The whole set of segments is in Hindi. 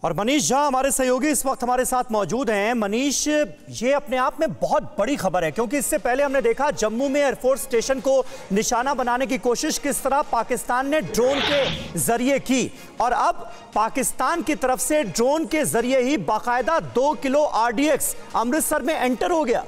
और मनीष झा हमारे सहयोगी इस वक्त हमारे साथ मौजूद हैं। मनीष, ये अपने आप में बहुत बड़ी खबर है क्योंकि इससे पहले हमने देखा जम्मू में एयरफोर्स स्टेशन को निशाना बनाने की कोशिश किस तरह पाकिस्तान ने ड्रोन के जरिए की, और अब पाकिस्तान की तरफ से ड्रोन के जरिए ही बाकायदा 2 किलो RDX अमृतसर में एंटर हो गया।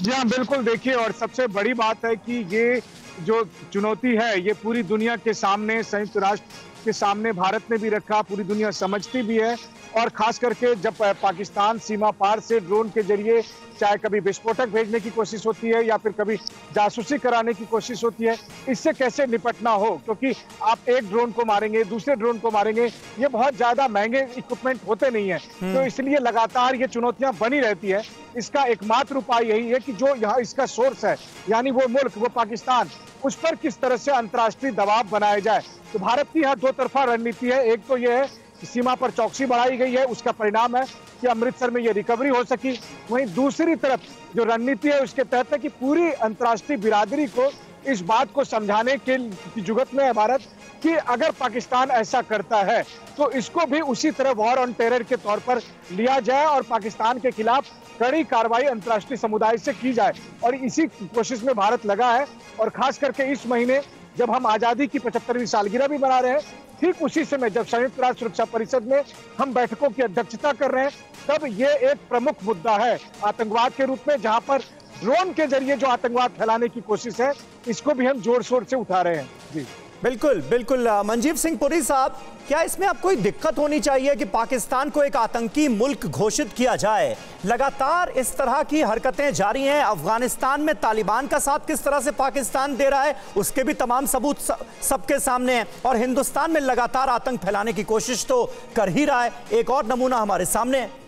जी हाँ, बिल्कुल। देखिए, और सबसे बड़ी बात है कि ये जो चुनौती है ये पूरी दुनिया के सामने, संयुक्त राष्ट्र के सामने भारत ने भी रखा, पूरी दुनिया समझती भी है। और खास करके जब पाकिस्तान सीमा पार से ड्रोन के जरिए चाहे कभी विस्फोटक भेजने की कोशिश होती है या फिर कभी जासूसी कराने की कोशिश होती है, इससे कैसे निपटना हो, क्योंकि आप एक ड्रोन को मारेंगे, दूसरे ड्रोन को मारेंगे, ये बहुत ज्यादा महंगे इक्विपमेंट होते नहीं है। तो इसलिए लगातार ये चुनौतियां बनी रहती है। इसका एकमात्र उपाय यही है कि जो यहाँ इसका सोर्स है, यानी वो मुल्क, वो पाकिस्तान, उस पर किस तरह से अंतर्राष्ट्रीय दबाव बनाया जाए। तो भारत की यहाँ दो तरफा रणनीति है। एक तो ये है कि सीमा पर चौकसी बढ़ाई गई है, उसका परिणाम है कि अमृतसर में ये रिकवरी हो सकी। वहीं दूसरी तरफ जो रणनीति है उसके तहत है कि पूरी अंतर्राष्ट्रीय बिरादरी को इस बात को समझाने की जुगत में है भारत कि अगर पाकिस्तान ऐसा करता है तो इसको भी उसी तरह वॉर ऑन टेरर के तौर पर लिया जाए और पाकिस्तान के खिलाफ कड़ी कार्रवाई अंतर्राष्ट्रीय समुदाय से की जाए। और इसी कोशिश में भारत लगा है। और खास करके इस महीने जब हम आजादी की 75वीं सालगिरह भी मना रहे हैं, ठीक उसी समय जब संयुक्त राष्ट्र सुरक्षा परिषद में हम बैठकों की अध्यक्षता कर रहे हैं, तब ये एक प्रमुख मुद्दा है आतंकवाद के रूप में, जहां पर ड्रोन के जरिए जो आतंकवाद फैलाने की कोशिश है, इसको भी हम जोर शोर से उठा रहे हैं। जी बिल्कुल बिल्कुल। मनजीव सिंह पुरी साहब, क्या इसमें अब कोई दिक्कत होनी चाहिए कि पाकिस्तान को एक आतंकी मुल्क घोषित किया जाए? लगातार इस तरह की हरकतें जारी हैं। अफगानिस्तान में तालिबान का साथ किस तरह से पाकिस्तान दे रहा है उसके भी तमाम सबूत सबके सामने हैं, और हिंदुस्तान में लगातार आतंक फैलाने की कोशिश तो कर ही रहा है। एक और नमूना हमारे सामने है।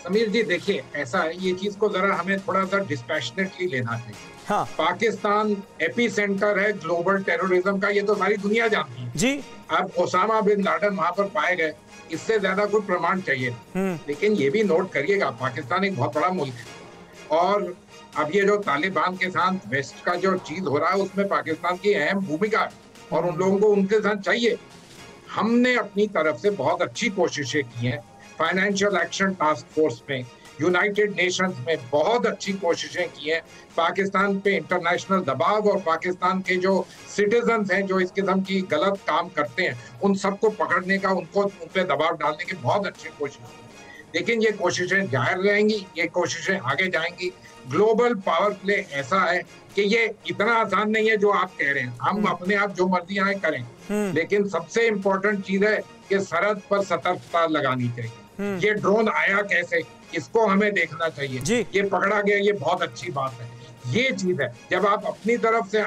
समीर जी, देखिए, ऐसा है, ये चीज को जरा हमें थोड़ा सा डिस्पैशनेटली लेना चाहिए। हाँ। पाकिस्तान एपी सेंटर है ग्लोबल टेररिज्म का, ये तो सारी दुनिया जानती है जी। अब ओसामा बिन लादेन वहां पर पाए गए, इससे ज्यादा कोई प्रमाण चाहिए। लेकिन ये भी नोट करिएगा, पाकिस्तान एक बहुत बड़ा मुल्क है, और अब ये जो तालिबान के साथ वेस्ट का जो चीज हो रहा है उसमें पाकिस्तान की अहम भूमिका है, और उन लोगों को उनके साथ चाहिए। हमने अपनी तरफ से बहुत अच्छी कोशिशें की हैं। फाइनेंशियल एक्शन टास्क फोर्स में, यूनाइटेड नेशंस में बहुत अच्छी कोशिशें की हैं। पाकिस्तान पे इंटरनेशनल दबाव और पाकिस्तान के जो सिटीजन्स हैं जो इस किस्म की गलत काम करते हैं, उन सबको पकड़ने का, उन पे दबाव डालने की बहुत अच्छी कोशिश है। लेकिन ये कोशिशें जारी रहेंगी, ये कोशिशें आगे जाएंगी। ग्लोबल पावर प्ले ऐसा है कि ये इतना आसान नहीं है जो आप कह रहे हैं। हम अपने आप जो मर्जी आए करें, लेकिन सबसे इम्पोर्टेंट चीज है कि सरहद पर सतर्कता लगानी चाहिए। ये ड्रोन आया कैसे, इसको हमें देखना चाहिए। ये पकड़ा गया, ये बहुत अच्छी बात है। ये चीज है, जब आप अपनी तरफ से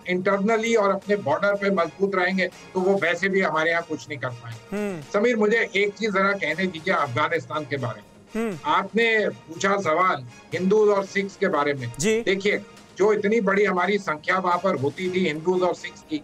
इंटरनली और अपने बॉर्डर पे मजबूत रहेंगे तो वो वैसे भी हमारे यहाँ कुछ नहीं कर पाएंगे। समीर, मुझे एक चीज जरा कहने दीजिए अफगानिस्तान के बारे में। आपने पूछा सवाल हिंदूज और सिख्स के बारे में। देखिए, जो इतनी बड़ी हमारी संख्या वहां पर होती थी हिंदूज और सिख्स की,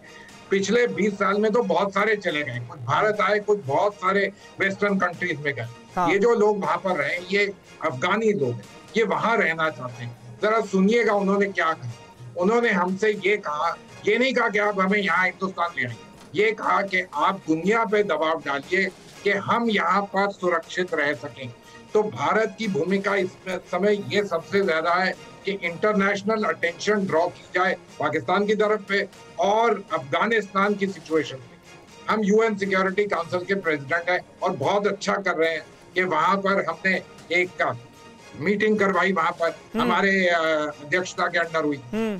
पिछले 20 साल में तो बहुत सारे चले गए। कुछ भारत आए, कुछ बहुत सारे वेस्टर्न कंट्रीज में गए। ये जो लोग वहां पर रहे, ये अफगानी लोग हैं, ये वहां रहना चाहते हैं। जरा सुनिएगा उन्होंने क्या कहा। उन्होंने हमसे ये कहा, ये नहीं कहा कि आप हमें यहाँ हिंदुस्तान ले आइए, ये कहा कि आप दुनिया पे दबाव डालिए कि हम यहाँ पर सुरक्षित रह सकें। तो भारत की भूमिका इस समय ये सबसे ज्यादा है कि इंटरनेशनल अटेंशन ड्रॉ की जाए पाकिस्तान की तरफ पे और अफगानिस्तान की सिचुएशन पे। हम UN सिक्योरिटी काउंसिल के प्रेसिडेंट हैं और बहुत अच्छा कर रहे हैं कि वहां पर हमने एक मीटिंग करवाई, वहां पर हमारे अध्यक्षता के अंडर हुई।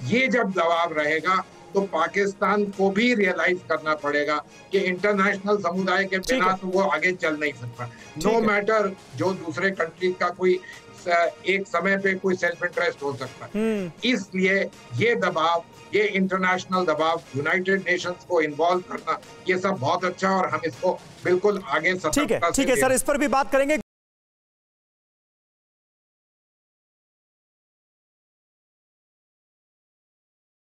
ये जब दबाव रहेगा तो पाकिस्तान को भी रियलाइज करना पड़ेगा कि इंटरनेशनल समुदाय के बिना तो वो आगे चल नहीं सकता। नो मैटर जो दूसरे कंट्री का कोई एक समय पे कोई सेल्फ इंटरेस्ट हो सकता है। इसलिए ये दबाव, ये इंटरनेशनल दबाव, यूनाइटेड नेशंस को इन्वॉल्व करना, ये सब बहुत अच्छा, और हम इसको बिल्कुल आगे सतर्कता से। ठीक है सर, इस पर भी बात करेंगे।